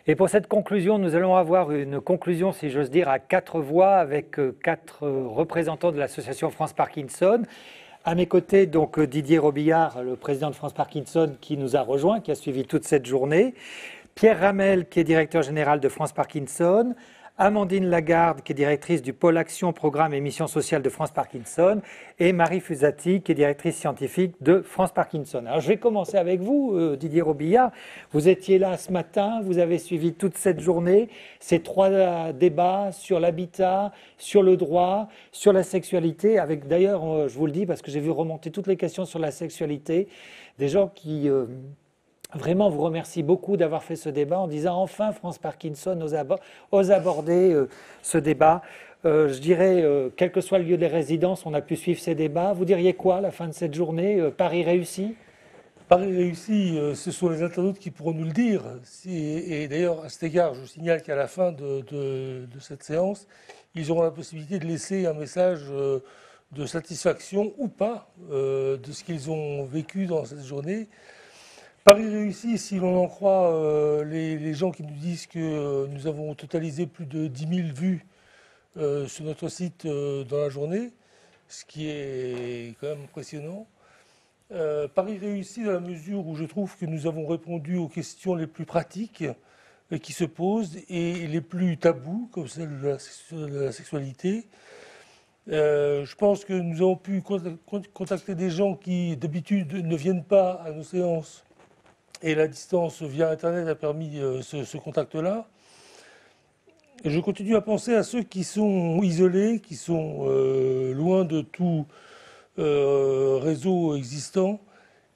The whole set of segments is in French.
Et pour cette conclusion, nous allons avoir une conclusion, si j'ose dire, à 4 voix avec 4 représentants de l'association France Parkinson. À mes côtés, donc Didier Robillard, le président de France Parkinson, qui nous a rejoint, qui a suivi toute cette journée. Pierre Ramel, qui est directeur général de France Parkinson. Amandine Lagarde, qui est directrice du pôle Action, Programme et Mission Sociale de France Parkinson, et Marie Fusati, qui est directrice scientifique de France Parkinson. Alors je vais commencer avec vous, Didier Robillard. Vous étiez là ce matin, vous avez suivi toute cette journée, ces 3 débats sur l'habitat, sur le droit, sur la sexualité, avec d'ailleurs, je vous le dis parce que j'ai vu remonter toutes les questions sur la sexualité, des gens qui... Vraiment, vous remercie beaucoup d'avoir fait ce débat en disant enfin France Parkinson ose aborder ce débat. Je dirais, quel que soit le lieu des résidences, on a pu suivre ces débats. Vous diriez quoi à la fin de cette journée? Paris réussi? Paris réussi, ce sont les internautes qui pourront nous le dire. Et d'ailleurs, à cet égard, je signale qu'à la fin de cette séance, ils auront la possibilité de laisser un message de satisfaction ou pas de ce qu'ils ont vécu dans cette journée. Paris réussi, si l'on en croit les gens qui nous disent que nous avons totalisé plus de 10 000 vues sur notre site dans la journée, ce qui est quand même impressionnant. Paris réussi dans la mesure où je trouve que nous avons répondu aux questions les plus pratiques qui se posent et les plus tabous, comme celle de la sexualité. Je pense que nous avons pu contacter des gens qui d'habitude ne viennent pas à nos séances. Et la distance via Internet a permis ce contact-là. Et je continue à penser à ceux qui sont isolés, qui sont loin de tout réseau existant.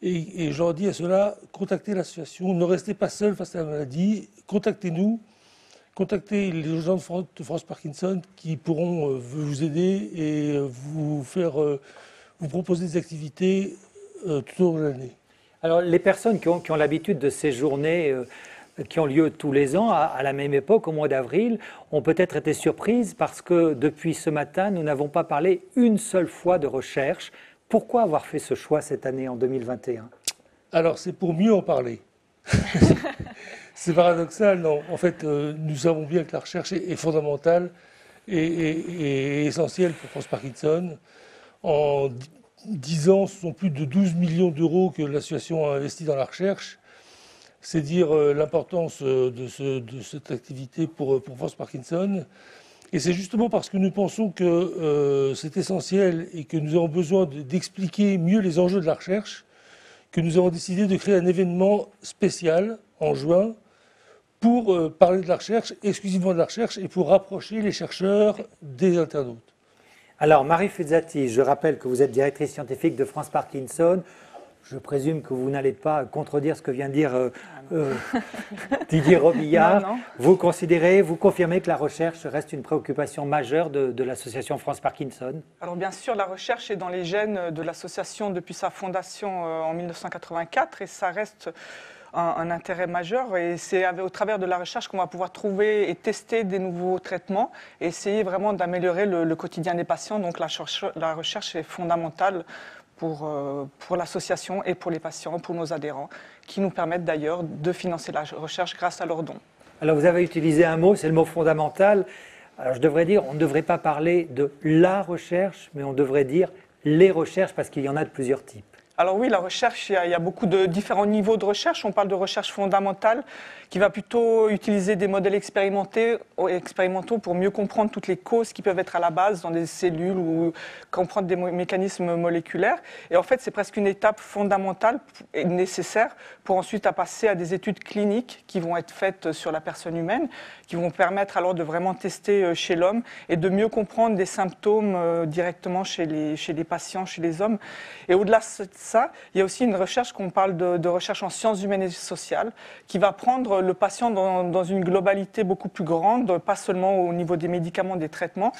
Et je leur dis à ceux-là, contactez l'association, ne restez pas seuls face à la maladie, contactez-nous, contactez les gens de France Parkinson qui pourront vous aider et vous proposer des activités tout au long de l'année. Alors, les personnes qui ont l'habitude de ces journées qui ont lieu tous les ans, à la même époque, au mois d'avril, ont peut-être été surprises parce que depuis ce matin, nous n'avons pas parlé une seule fois de recherche. Pourquoi avoir fait ce choix cette année, en 2021? Alors, c'est pour mieux en parler. C'est paradoxal, non. En fait, nous savons bien que la recherche est fondamentale et essentielle pour France Parkinson. En 10 ans, ce sont plus de 12 millions d'euros que l'association a investi dans la recherche. C'est dire l'importance de cette activité pour France Parkinson. Et c'est justement parce que nous pensons que c'est essentiel et que nous avons besoin d'expliquer mieux les enjeux de la recherche que nous avons décidé de créer un événement spécial en juin pour parler de la recherche, exclusivement de la recherche, et pour rapprocher les chercheurs des internautes. Alors, Marie Fusati, je rappelle que vous êtes directrice scientifique de France Parkinson. Je présume que vous n'allez pas contredire ce que vient de dire Didier Robillard. Non, non. Vous considérez, vous confirmez que la recherche reste une préoccupation majeure de l'association France Parkinson? Alors bien sûr, la recherche est dans les gènes de l'association depuis sa fondation en 1984 et ça reste un intérêt majeur, et c'est au travers de la recherche qu'on va pouvoir trouver et tester des nouveaux traitements et essayer vraiment d'améliorer le quotidien des patients. Donc la recherche est fondamentale pour l'association et pour les patients, pour nos adhérents, qui nous permettent d'ailleurs de financer la recherche grâce à leurs dons. Alors vous avez utilisé un mot, c'est le mot fondamental. Alors je devrais dire, on ne devrait pas parler de la recherche, mais on devrait dire les recherches, parce qu'il y en a de plusieurs types. Alors oui, la recherche, il y a beaucoup de différents niveaux de recherche. On parle de recherche fondamentale qui va plutôt utiliser des modèles expérimentaux pour mieux comprendre toutes les causes qui peuvent être à la base dans des cellules ou comprendre des mécanismes moléculaires. Et en fait, c'est presque une étape fondamentale et nécessaire pour ensuite passer à des études cliniques qui vont être faites sur la personne humaine, qui vont permettre alors de vraiment tester chez l'homme et de mieux comprendre des symptômes directement chez les patients, chez les hommes. Et au-delà de ça, il y a aussi une recherche qu'on parle de recherche en sciences humaines et sociales qui va prendre le patient dans une globalité beaucoup plus grande, pas seulement au niveau des médicaments, des traitements,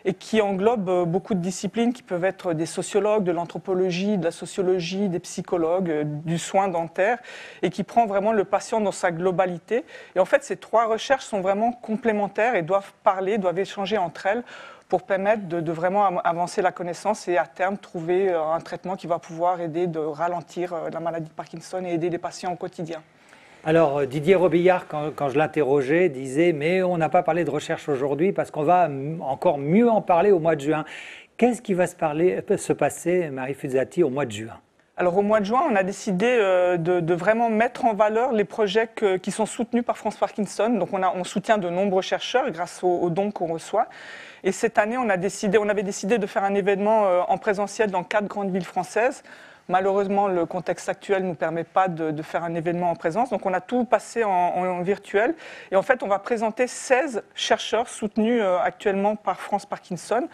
et qui englobe beaucoup de disciplines qui peuvent être des sociologues, de l'anthropologie, de la sociologie, des psychologues, du soin dentaire, et qui prend vraiment le patient dans sa globalité. Et en fait, ces 3 recherches sont vraiment complémentaires et doivent parler, doivent échanger entre elles pour permettre de vraiment avancer la connaissance et à terme trouver un traitement qui va pouvoir aider de ralentir la maladie de Parkinson et aider les patients au quotidien. Alors Didier Robillard, quand je l'interrogeais, disait mais on n'a pas parlé de recherche aujourd'hui parce qu'on va encore mieux en parler au mois de juin. Qu'est-ce qui va se passer, Marie Fuzati, au mois de juin? Alors au mois de juin, on a décidé de vraiment mettre en valeur les projets qui sont soutenus par France Parkinson. Donc on soutient de nombreux chercheurs grâce aux dons qu'on reçoit. Et cette année, on avait décidé de faire un événement en présentiel dans 4 grandes villes françaises. Malheureusement, le contexte actuel ne nous permet pas de faire un événement en présence. Donc on a tout passé en virtuel. Et en fait, on va présenter 16 chercheurs soutenus actuellement par France Parkinson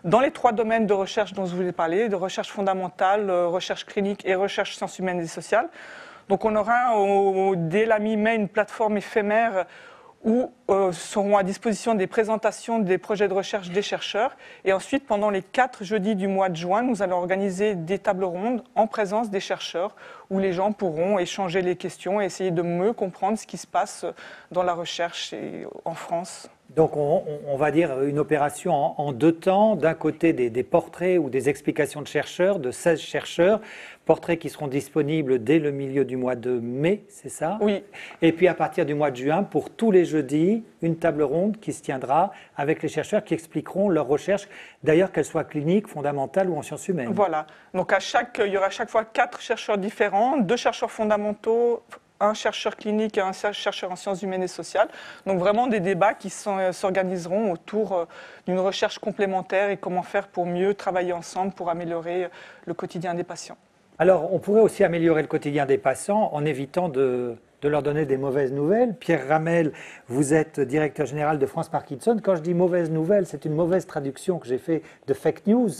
dans les 3 domaines de recherche dont je vous ai parlé, de recherche fondamentale, recherche clinique et recherche sciences humaines et sociales. Donc on aura dès la mi-mai une plateforme éphémère où seront à disposition des présentations des projets de recherche des chercheurs. Et ensuite, pendant les 4 jeudis du mois de juin, nous allons organiser des tables rondes en présence des chercheurs où les gens pourront échanger les questions et essayer de mieux comprendre ce qui se passe dans la recherche en France. Donc on va dire une opération en 2 temps. D'un côté des portraits ou des explications de chercheurs, de 16 chercheurs, portraits qui seront disponibles dès le milieu du mois de mai, c'est ça? Oui. Et puis à partir du mois de juin, pour tous les jeudis, une table ronde qui se tiendra avec les chercheurs qui expliqueront leurs recherches, d'ailleurs qu'elles soient cliniques, fondamentales ou en sciences humaines. Voilà. Donc il y aura à chaque fois 4 chercheurs différents, 2 chercheurs fondamentaux, un chercheur clinique et un chercheur en sciences humaines et sociales. Donc vraiment des débats qui s'organiseront autour d'une recherche complémentaire et comment faire pour mieux travailler ensemble pour améliorer le quotidien des patients. Alors on pourrait aussi améliorer le quotidien des patients en évitant de leur donner des mauvaises nouvelles. Pierre Ramel, vous êtes directeur général de France Parkinson. Quand je dis mauvaise nouvelle, c'est une mauvaise traduction que j'ai fait de fake news.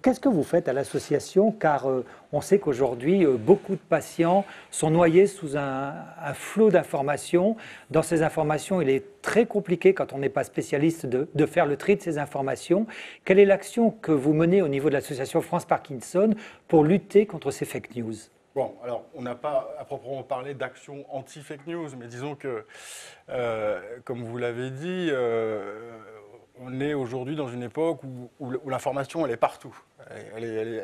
Qu'est-ce que vous faites à l'association? Car on sait qu'aujourd'hui, beaucoup de patients sont noyés sous un flot d'informations. Dans ces informations, il est très compliqué, quand on n'est pas spécialiste, de faire le tri de ces informations. Quelle est l'action que vous menez au niveau de l'association France Parkinson pour lutter contre ces fake news? Bon, alors on n'a pas à proprement parler d'action anti-fake news, mais disons que, comme vous l'avez dit, on est aujourd'hui dans une époque où l'information, elle est partout. Elle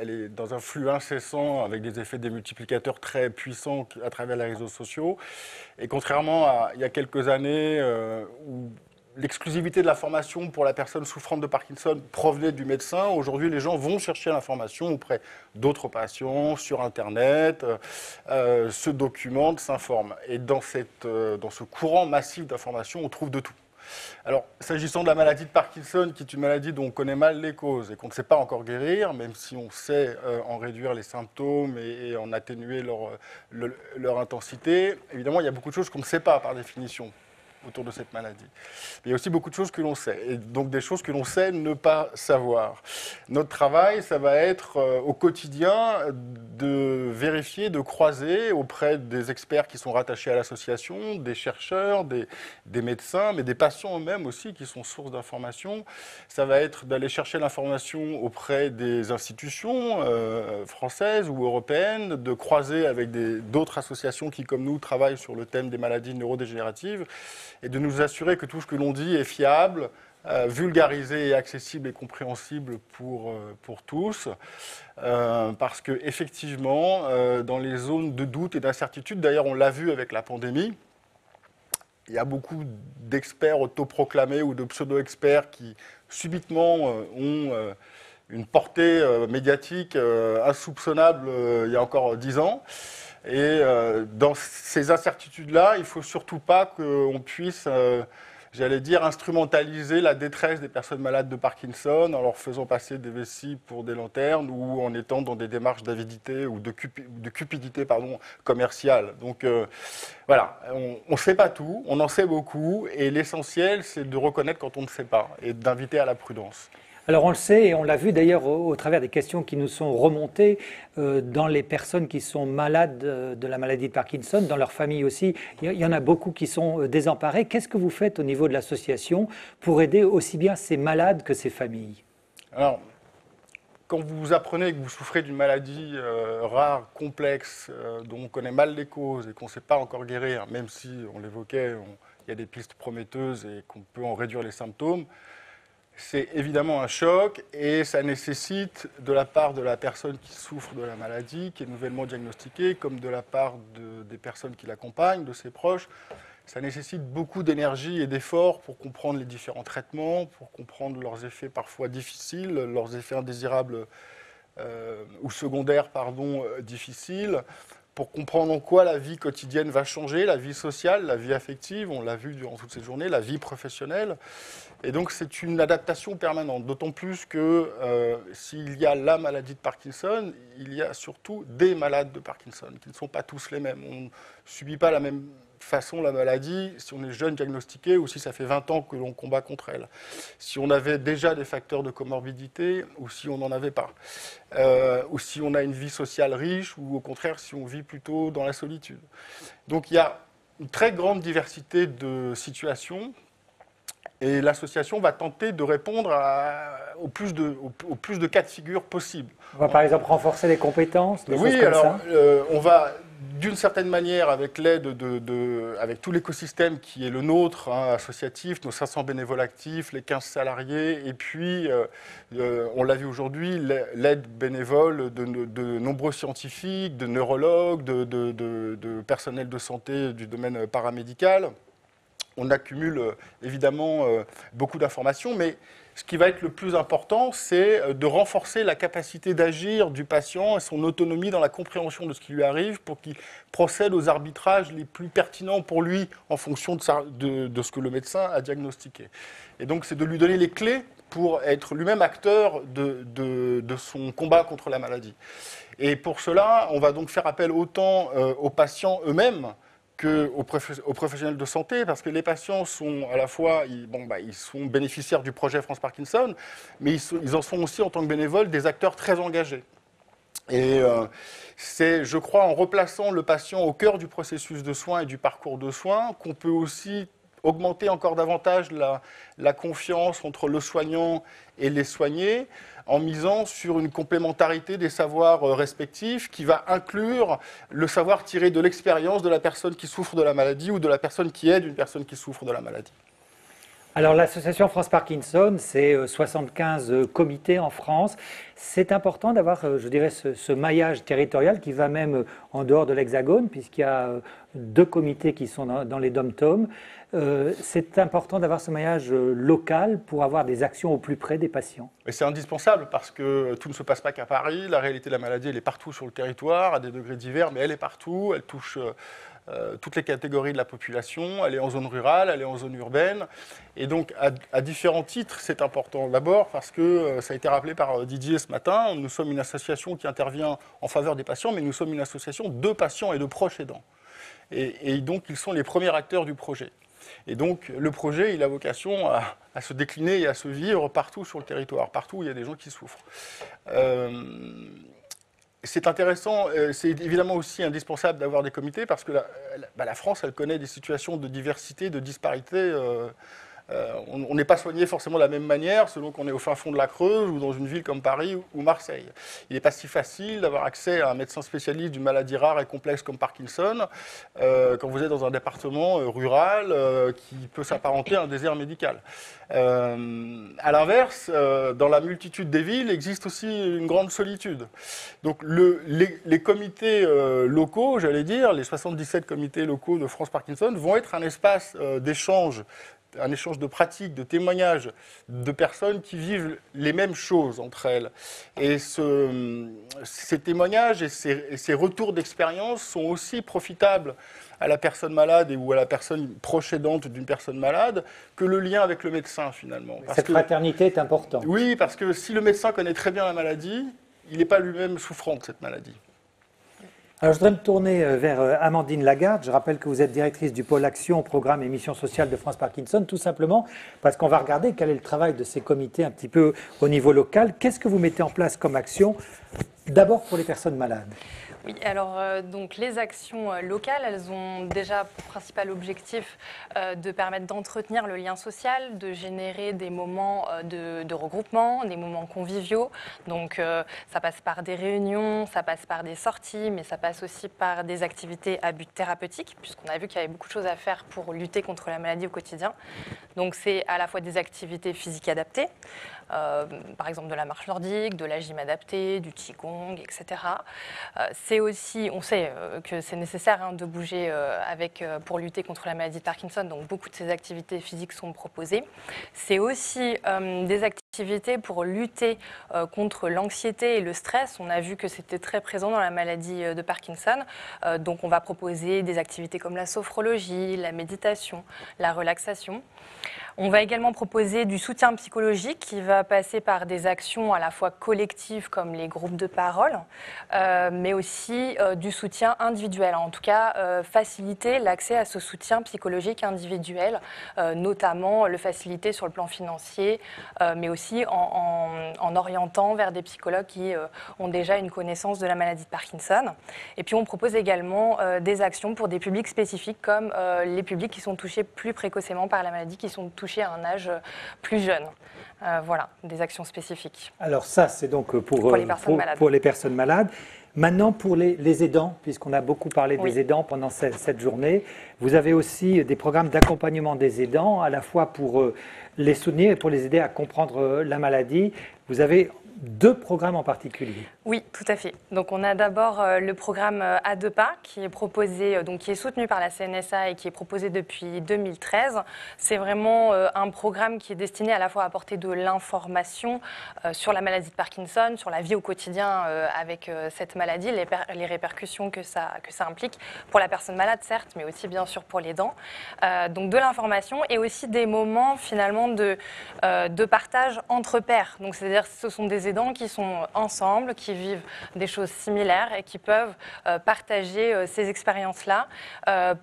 est dans un flux incessant avec des effets démultiplicateurs très puissants à travers les réseaux sociaux. Et contrairement à il y a quelques années où l'exclusivité de l'information pour la personne souffrante de Parkinson provenait du médecin, aujourd'hui les gens vont chercher l'information auprès d'autres patients, sur Internet, se documentent, s'informent. Et dans ce courant massif d'informations, on trouve de tout. Alors, s'agissant de la maladie de Parkinson, qui est une maladie dont on connaît mal les causes et qu'on ne sait pas encore guérir, même si on sait en réduire les symptômes et en atténuer leur intensité, évidemment, il y a beaucoup de choses qu'on ne sait pas par définition autour de cette maladie. Mais il y a aussi beaucoup de choses que l'on sait, et donc des choses que l'on sait ne pas savoir. Notre travail, ça va être au quotidien de vérifier, de croiser auprès des experts qui sont rattachés à l'association, des chercheurs, des médecins, mais des patients eux-mêmes aussi qui sont source d'informations. Ça va être d'aller chercher l'information auprès des institutions françaises ou européennes, de croiser avec d'autres associations qui, comme nous, travaillent sur le thème des maladies neurodégénératives, et de nous assurer que tout ce que l'on dit est fiable, vulgarisé et accessible et compréhensible pour tous. Parce qu'effectivement, dans les zones de doute et d'incertitude, d'ailleurs on l'a vu avec la pandémie, il y a beaucoup d'experts autoproclamés ou de pseudo-experts qui subitement ont une portée médiatique insoupçonnable il y a encore 10 ans. Et dans ces incertitudes-là, il ne faut surtout pas qu'on puisse, j'allais dire, instrumentaliser la détresse des personnes malades de Parkinson en leur faisant passer des vessies pour des lanternes ou en étant dans des démarches d'avidité ou de cupidité commerciale. Donc voilà, on ne sait pas tout, on en sait beaucoup, et l'essentiel, c'est de reconnaître quand on ne sait pas et d'inviter à la prudence. Alors on le sait, et on l'a vu d'ailleurs au travers des questions qui nous sont remontées dans les personnes qui sont malades de la maladie de Parkinson, dans leur famille aussi. Il y en a beaucoup qui sont désemparés. Qu'est-ce que vous faites au niveau de l'association pour aider aussi bien ces malades que ces familles? Alors, quand vous apprenez que vous souffrez d'une maladie rare, complexe, dont on connaît mal les causes et qu'on ne sait pas encore guérir, même si, on l'évoquait, il y a des pistes prometteuses et qu'on peut en réduire les symptômes, c'est évidemment un choc et ça nécessite de la part de la personne qui souffre de la maladie, qui est nouvellement diagnostiquée, comme de la part des personnes qui l'accompagnent, de ses proches, ça nécessite beaucoup d'énergie et d'efforts pour comprendre les différents traitements, pour comprendre leurs effets parfois difficiles, leurs effets indésirables ou secondaires, difficiles, pour comprendre en quoi la vie quotidienne va changer, la vie sociale, la vie affective, on l'a vu durant toute cette journée, la vie professionnelle. Et donc c'est une adaptation permanente, d'autant plus que s'il y a la maladie de Parkinson, il y a surtout des malades de Parkinson, qui ne sont pas tous les mêmes. On ne subit pas la même façon la maladie si on est jeune diagnostiqué ou si ça fait 20 ans que l'on combat contre elle. Si on avait déjà des facteurs de comorbidité ou si on n'en avait pas. Ou si on a une vie sociale riche ou au contraire si on vit plutôt dans la solitude. Donc il y a une très grande diversité de situations et l'association va tenter de répondre au plus de cas de figure possibles. On va par exemple renforcer les compétences, des oui, choses comme alors ça. on va d'une certaine manière, avec l'aide avec tout l'écosystème qui est le nôtre, associatif, nos 500 bénévoles actifs, les 15 salariés, et puis, on l'a vu aujourd'hui, l'aide bénévole de nombreux scientifiques, de neurologues, de personnel de santé du domaine paramédical. On accumule évidemment beaucoup d'informations, mais ce qui va être le plus important, c'est de renforcer la capacité d'agir du patient et son autonomie dans la compréhension de ce qui lui arrive pour qu'il procède aux arbitrages les plus pertinents pour lui en fonction de ce que le médecin a diagnostiqué. Et donc, c'est de lui donner les clés pour être lui-même acteur de son combat contre la maladie. Et pour cela, on va donc faire appel autant aux patients eux-mêmes qu'aux professionnels de santé, parce que les patients sont à la fois, ils sont bénéficiaires du projet France Parkinson, mais ils en sont aussi en tant que bénévoles des acteurs très engagés. Et c'est, je crois, en replaçant le patient au cœur du processus de soins et du parcours de soins qu'on peut aussi augmenter encore davantage la confiance entre le soignant et les soignés, en misant sur une complémentarité des savoirs respectifs qui va inclure le savoir tiré de l'expérience de la personne qui souffre de la maladie ou de la personne qui aide une personne qui souffre de la maladie. Alors l'association France Parkinson, c'est 75 comités en France. C'est important d'avoir, je dirais, ce maillage territorial qui va même en dehors de l'Hexagone, puisqu'il y a 2 comités qui sont dans les DOM-TOM. C'est important d'avoir ce maillage local pour avoir des actions au plus près des patients. Et c'est indispensable parce que tout ne se passe pas qu'à Paris. La réalité de la maladie, elle est partout sur le territoire, à des degrés divers, mais elle est partout. Elle touche toutes les catégories de la population. Elle est en zone rurale, elle est en zone urbaine. Et donc, à différents titres, c'est important. D'abord parce que, ça a été rappelé par Didier ce matin, nous sommes une association qui intervient en faveur des patients, mais nous sommes une association de patients et de proches aidants. Et donc, ils sont les premiers acteurs du projet. Et donc, le projet, il a vocation à se décliner et à se vivre partout sur le territoire, partout où il y a des gens qui souffrent. C'est intéressant, c'est évidemment aussi indispensable d'avoir des comités parce que la France, elle connaît des situations de diversité, de disparité. On n'est pas soigné forcément de la même manière selon qu'on est au fin fond de la Creuse ou dans une ville comme Paris ou Marseille. Il n'est pas si facile d'avoir accès à un médecin spécialiste d'une maladie rare et complexe comme Parkinson quand vous êtes dans un département rural qui peut s'apparenter à un désert médical. À l'inverse, dans la multitude des villes, existe aussi une grande solitude. Donc les comités locaux, j'allais dire, les 77 comités locaux de France Parkinson vont être un espace d'échange, un échange de pratiques, de témoignages de personnes qui vivent les mêmes choses entre elles. Et ces témoignages et ces retours d'expérience sont aussi profitables à la personne malade ou à la personne proche aidante d'une personne malade que le lien avec le médecin finalement. Cette fraternité est importante. Oui, parce que si le médecin connaît très bien la maladie, il n'est pas lui-même souffrant de cette maladie. Alors, je voudrais me tourner vers Amandine Lagarde. Je rappelle que vous êtes directrice du pôle Action, Programme et Mission Sociale de France Parkinson, tout simplement parce qu'on va regarder quel est le travail de ces comités un petit peu au niveau local. Qu'est-ce que vous mettez en place comme action, d'abord pour les personnes malades ? Oui, alors donc les actions locales, elles ont déjà pour principal objectif de permettre d'entretenir le lien social, de générer des moments de regroupement, des moments conviviaux. Donc ça passe par des réunions, ça passe par des sorties, mais ça passe aussi par des activités à but thérapeutique, puisqu'on a vu qu'il y avait beaucoup de choses à faire pour lutter contre la maladie au quotidien. Donc c'est à la fois des activités physiques adaptées, par exemple de la marche nordique, de la gym adaptée, du qigong, etc. C'est aussi, on sait que c'est nécessaire de bouger pour lutter contre la maladie de Parkinson, donc beaucoup de ces activités physiques sont proposées. C'est aussi des activités pour lutter contre l'anxiété et le stress. On a vu que c'était très présent dans la maladie de Parkinson, donc on va proposer des activités comme la sophrologie, la méditation, la relaxation. On va également proposer du soutien psychologique qui va passer par des actions à la fois collectives comme les groupes de parole, mais aussi du soutien individuel. En tout cas, faciliter l'accès à ce soutien psychologique individuel, notamment le faciliter sur le plan financier, mais aussi en orientant vers des psychologues qui ont déjà une connaissance de la maladie de Parkinson. Et puis on propose également des actions pour des publics spécifiques comme les publics qui sont touchés plus précocement par la maladie, qui sont touchés à un âge plus jeune. Voilà, des actions spécifiques. Alors ça, c'est donc pour les personnes malades. Maintenant, pour les aidants, puisqu'on a beaucoup parlé des aidants pendant cette journée, vous avez aussi des programmes d'accompagnement des aidants, à la fois pour les soutenir et pour les aider à comprendre la maladie. Vous avez 2 programmes en particulier. Oui, tout à fait. Donc on a d'abord le programme À 2 pas qui est proposé, donc qui est soutenu par la CNSA et qui est proposé depuis 2013. C'est vraiment un programme qui est destiné à la fois à apporter de l'information sur la maladie de Parkinson, sur la vie au quotidien avec cette maladie, les répercussions que ça implique pour la personne malade certes, mais aussi bien sûr pour l'aidant. Donc de l'information et aussi des moments finalement de partage entre pairs. Donc c'est-à-dire ce sont des aidants qui sont ensemble, qui vivent des choses similaires et qui peuvent partager ces expériences-là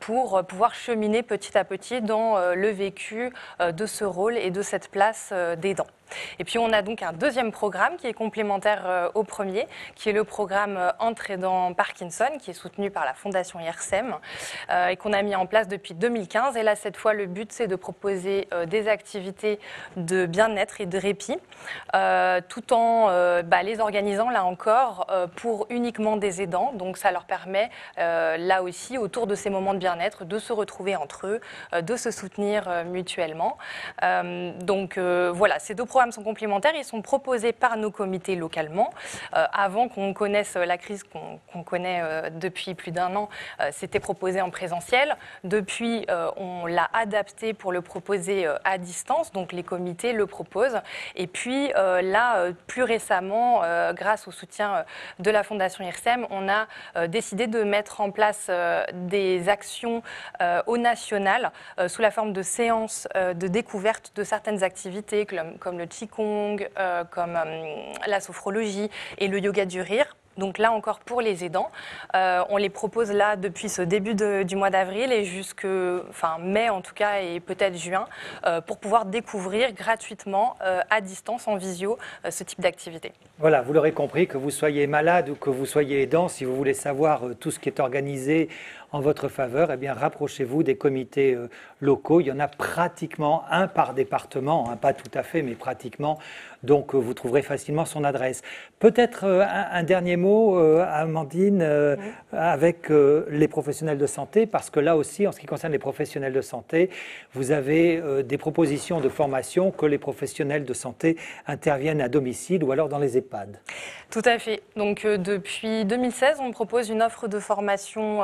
pour pouvoir cheminer petit à petit dans le vécu de ce rôle et de cette place d'aidant. Et puis on a donc un deuxième programme qui est complémentaire au premier, qui est le programme Entrée dans Parkinson, qui est soutenu par la Fondation IRSEM et qu'on a mis en place depuis 2015. Et là, cette fois, le but, c'est de proposer des activités de bien-être et de répit, tout en les organisant, là encore, pour uniquement des aidants. Donc ça leur permet, là aussi, autour de ces moments de bien-être, de se retrouver entre eux, de se soutenir mutuellement. Donc voilà, ces 2 programmes sont complémentaires, ils sont proposés par nos comités localement. Avant qu'on connaisse la crise qu'on connaît depuis plus d'1 an, c'était proposé en présentiel. Depuis, on l'a adapté pour le proposer à distance, donc les comités le proposent. Et puis là, plus récemment, grâce au soutien de la Fondation IRSEM, on a décidé de mettre en place des actions au national sous la forme de séances de découverte de certaines activités comme le qigong, comme la sophrologie et le yoga du rire. Donc là encore pour les aidants, on les propose là depuis ce début du mois d'avril et jusqu'à mai en tout cas et peut-être juin pour pouvoir découvrir gratuitement à distance en visio ce type d'activité. Voilà, vous l'aurez compris, que vous soyez malade ou que vous soyez aidant, si vous voulez savoir tout ce qui est organisé en votre faveur, eh bien rapprochez-vous des comités locaux. Il y en a pratiquement un par département, pas tout à fait, mais pratiquement. Donc vous trouverez facilement son adresse. Peut-être un dernier mot, Amandine, avec les professionnels de santé, parce que là aussi, en ce qui concerne les professionnels de santé, vous avez des propositions de formation que les professionnels de santé interviennent à domicile ou alors dans les EHPAD. Tout à fait. Donc depuis 2016, on propose une offre de formation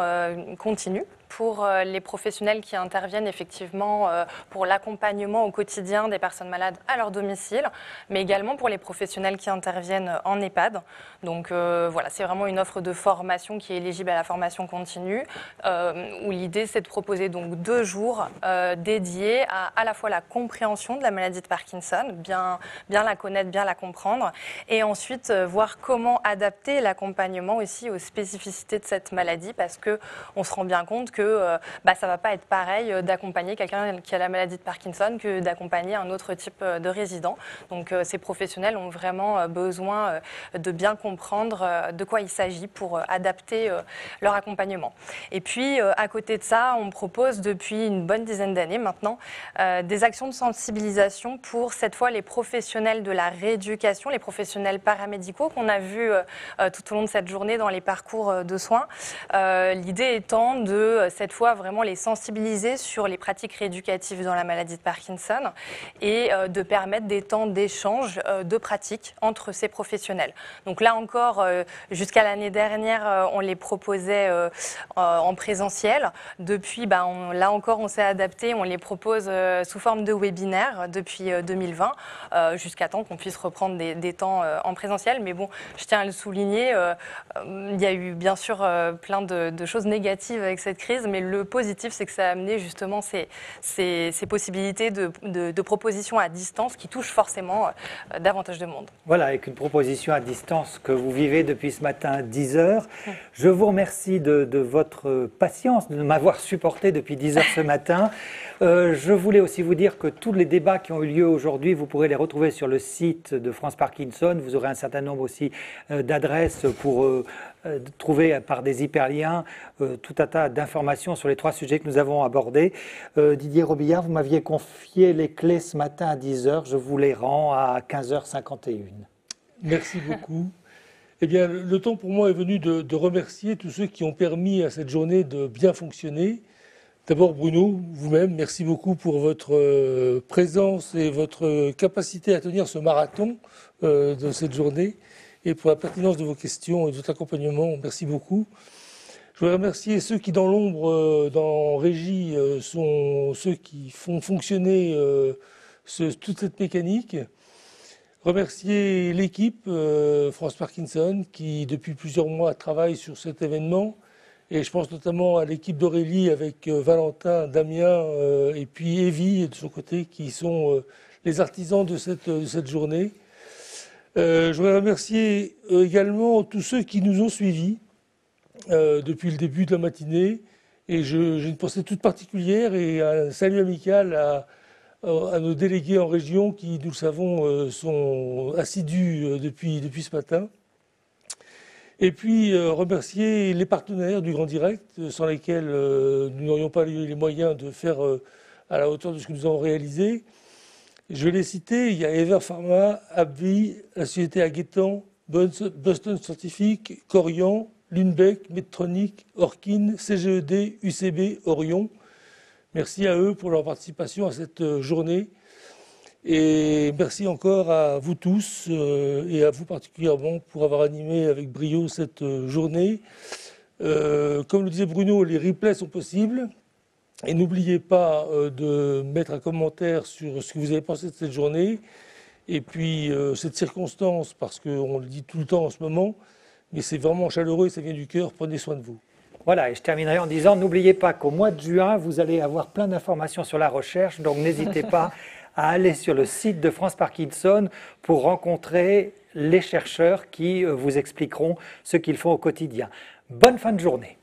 continue pour les professionnels qui interviennent effectivement pour l'accompagnement au quotidien des personnes malades à leur domicile, mais également pour les professionnels qui interviennent en EHPAD. Donc voilà, c'est vraiment une offre de formation qui est éligible à la formation continue, où l'idée c'est de proposer donc 2 jours dédiés à la fois la compréhension de la maladie de Parkinson, bien la connaître, bien la comprendre, et ensuite voir comment adapter l'accompagnement aussi aux spécificités de cette maladie, parce qu'on se rend bien compte que ça ne va pas être pareil d'accompagner quelqu'un qui a la maladie de Parkinson que d'accompagner un autre type de résident. Donc ces professionnels ont vraiment besoin de bien comprendre de quoi il s'agit pour adapter leur accompagnement. Et puis à côté de ça, on propose depuis une bonne dizaine d'années maintenant des actions de sensibilisation pour cette fois les professionnels de la rééducation, les professionnels paramédicaux qu'on a vus tout au long de cette journée dans les parcours de soins. L'idée étant de cette fois vraiment les sensibiliser sur les pratiques rééducatives dans la maladie de Parkinson et de permettre des temps d'échange de pratiques entre ces professionnels. Donc là encore, jusqu'à l'année dernière, on les proposait en présentiel. Depuis, là encore, on s'est adapté, on les propose sous forme de webinaire depuis 2020, jusqu'à temps qu'on puisse reprendre des temps en présentiel. Mais bon, je tiens à le souligner, il y a eu bien sûr plein de choses négatives avec cette crise, mais le positif, c'est que ça a amené justement ces possibilités de propositions à distance qui touchent forcément davantage de monde. Voilà, avec une proposition à distance que vous vivez depuis ce matin 10 heures. Je vous remercie de votre patience, de m'avoir supporté depuis 10 heures ce matin. Je voulais aussi vous dire que tous les débats qui ont eu lieu aujourd'hui, vous pourrez les retrouver sur le site de France Parkinson. Vous aurez un certain nombre aussi d'adresses pour trouver par des hyperliens tout un tas d'informations sur les 3 sujets que nous avons abordés. Didier Robillard, vous m'aviez confié les clés ce matin à 10 heures. Je vous les rends à 15h51. Merci beaucoup. Eh bien, le temps pour moi est venu de remercier tous ceux qui ont permis à cette journée de bien fonctionner. D'abord, Bruno, vous-même, merci beaucoup pour votre présence et votre capacité à tenir ce marathon de cette journée et pour la pertinence de vos questions et de votre accompagnement. Merci beaucoup. Je voudrais remercier ceux qui, dans l'ombre, dans Régie, sont ceux qui font fonctionner toute cette mécanique. Remercier l'équipe France Parkinson qui, depuis plusieurs mois, travaille sur cet événement. Et je pense notamment à l'équipe d'Aurélie avec Valentin, Damien et puis Evie de son côté qui sont les artisans de cette journée. Je voudrais remercier également tous ceux qui nous ont suivis depuis le début de la matinée. Et j'ai une pensée toute particulière et un salut amical à nos délégués en région qui, nous le savons, sont assidus depuis ce matin. Et puis remercier les partenaires du Grand Direct, sans lesquels nous n'aurions pas eu les moyens de faire à la hauteur de ce que nous avons réalisé. Je vais les citer, il y a Ever Pharma, AbbVie, la société Aguetan, Boston Scientific, Corian, Lundbeck, Medtronic, Orkin, CGED, UCB, Orion. Merci à eux pour leur participation à cette journée. Et merci encore à vous tous et à vous particulièrement pour avoir animé avec brio cette journée. Comme le disait Bruno, les replays sont possibles. Et n'oubliez pas de mettre un commentaire sur ce que vous avez pensé de cette journée. Et puis cette circonstance, parce qu'on le dit tout le temps en ce moment, mais c'est vraiment chaleureux et ça vient du cœur, prenez soin de vous. Voilà, et je terminerai en disant, n'oubliez pas qu'au mois de juin, vous allez avoir plein d'informations sur la recherche, donc n'hésitez pas à aller sur le site de France Parkinson pour rencontrer les chercheurs qui vous expliqueront ce qu'ils font au quotidien. Bonne fin de journée.